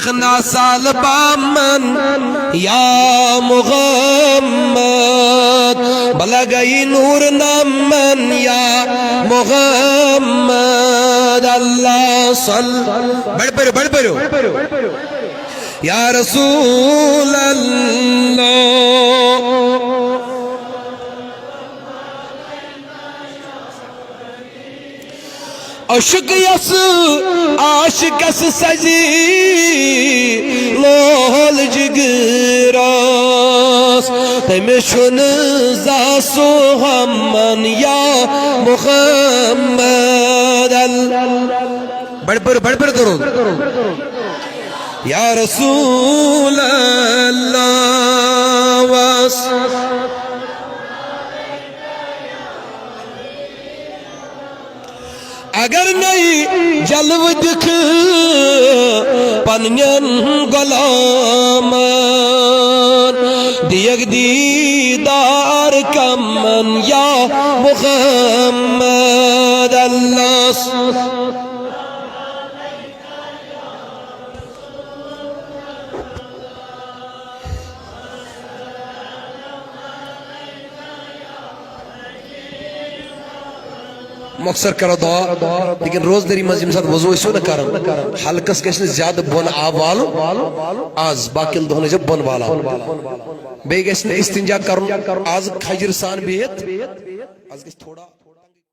Seykhna sal baman Ya Muhammad Balagai nur naman Ya Muhammad Allah sal Bad paro Ya Rasul Allah Aşık yası, aşık yası sazi, lol cigras. Temeşun zasu hamman ya Muhammad Bad par durun. Ya Resulallah was. अगर नहीं जलव दिख banyan गुलामन दियग दीदार कमन या मुहम्मद अल्लाह मकसर करो दुआ लेकिन रोज देरी मस्जिद में साथ वजू इसो न करम हल्कस कैसे ज्यादा बन आवाल आज बाकिल दोने जब बन वाला बेगस इस्तिंजा करम आज खजर सान बेत आज थोड़ा